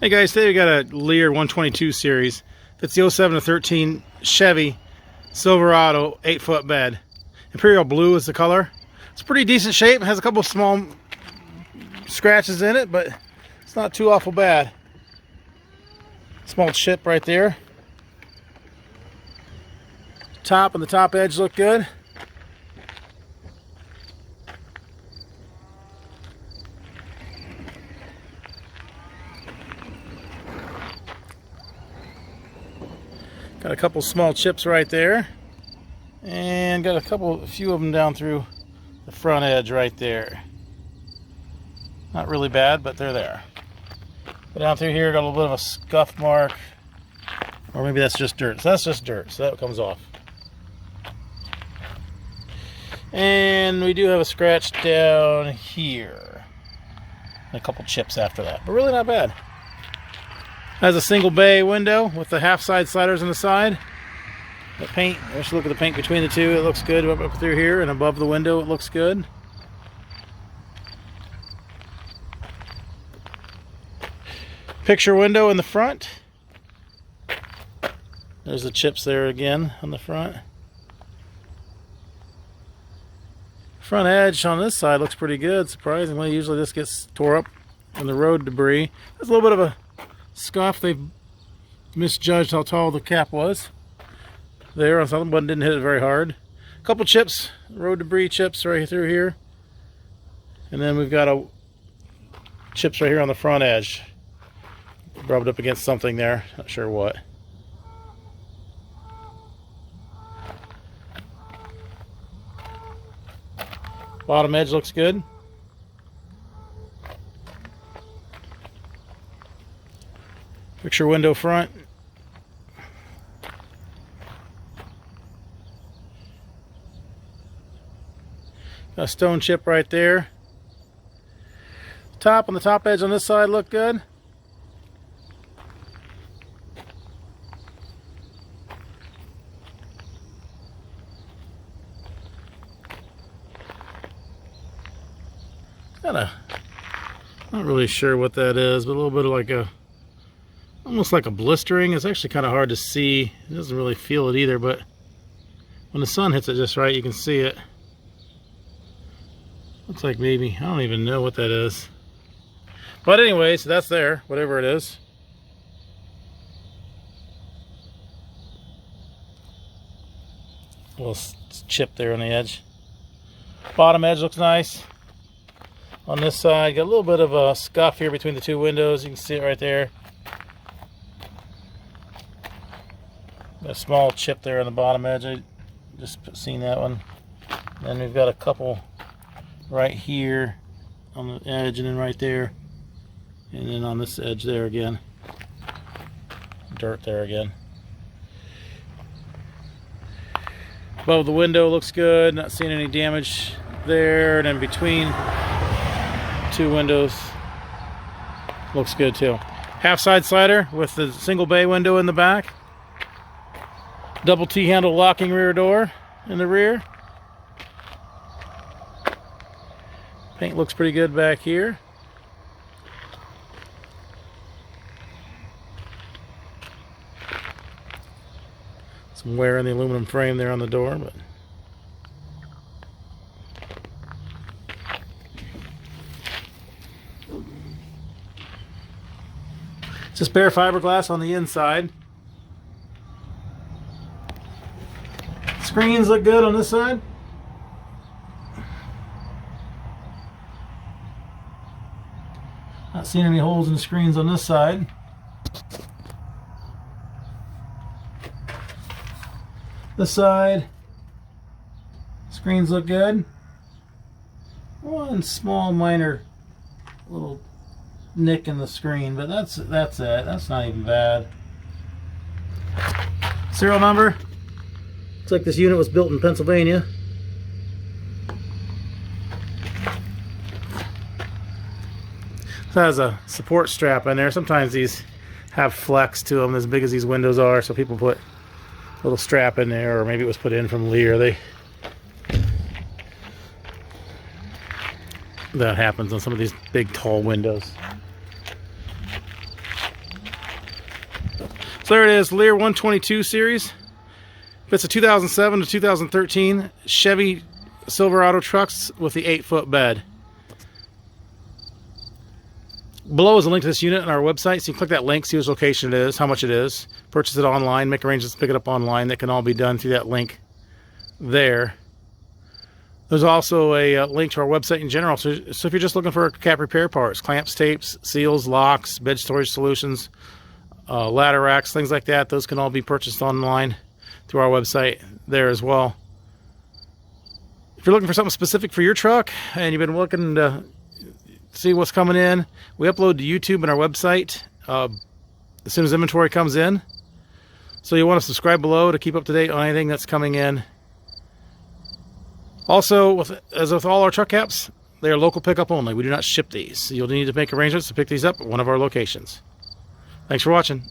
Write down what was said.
Hey guys, today we got a Leer 122 series. It's the 07 to 13 Chevy Silverado 8-foot bed. Imperial blue is the color. It's pretty decent shape. It has a couple small scratches in it, but it's not too awful bad. Small chip right there. Top and the top edge look good. Got a couple small chips right there, and got a few of them down through the front edge right there. Not really bad, but they're there. But down through here, got a little bit of a scuff mark, or maybe that's just dirt. So that's just dirt, so that comes off. And we do have a scratch down here, and a couple chips after that, but really not bad. Has a single bay window with the half side sliders on the side. The paint, let's look at the paint between the two. It looks good up through here, and above the window it looks good. Picture window in the front. There's the chips there again on the front. Front edge on this side looks pretty good, surprisingly. Usually this gets tore up from the road debris. There's a little bit of a scuff. They've misjudged how tall the cap was there on something, but didn't hit it very hard. A couple chips, road debris chips right through here, and then we've got chips right here on the front edge, rubbed up against something there, not sure what. Bottom edge looks good. Picture window front. Got a stone chip right there. Top on the top edge on this side look good. Not really sure what that is, but a little bit of like almost like a blistering. It's actually kind of hard to see. It doesn't really feel it either, but when the sun hits it just right, you can see it. Looks like maybe, I don't even know what that is. But anyway, so that's there, whatever it is. A little chip there on the edge. Bottom edge looks nice. On this side, got a little bit of a scuff here between the two windows. You can see it right there. Got a small chip there on the bottom edge. I just seen that one. Then we've got a couple right here on the edge, and then right there, and then on this edge there again. Dirt there again. Above the window looks good. Not seeing any damage there. And then between two windows looks good too. Half side slider with the single bay window in the back. Double T-handle locking rear door in the rear. Paint looks pretty good back here. Some wear in the aluminum frame there on the door, but it's just bare fiberglass on the inside. Screens look good on this side. Not seeing any holes in the screens on this side. This side, screens look good. One small minor little nick in the screen, but that's it. That's not even bad. Serial number. Looks like this unit was built in Pennsylvania. It has a support strap in there. Sometimes these have flex to them as big as these windows are, so people put a little strap in there, or maybe it was put in from Leer. That happens on some of these big tall windows. So there it is, Leer 122 series. It's a 2007 to 2013 Chevy Silverado trucks with the 8-foot bed. Below is a link to this unit on our website, so you can click that link, see which location it is, how much it is, purchase it online, make arrangements to pick it up online. That can all be done through that link there. There's also a link to our website in general, so if you're just looking for cap repair parts, clamps, tapes, seals, locks, bed storage solutions, ladder racks, things like that, those can all be purchased online through our website there as well. If you're looking for something specific for your truck and you've been looking to see what's coming in, we upload to YouTube and our website as soon as inventory comes in. So you want to subscribe below to keep up to date on anything that's coming in. Also, as with all our truck caps, they are local pickup only. We do not ship these. You'll need to make arrangements to pick these up at one of our locations. Thanks for watching.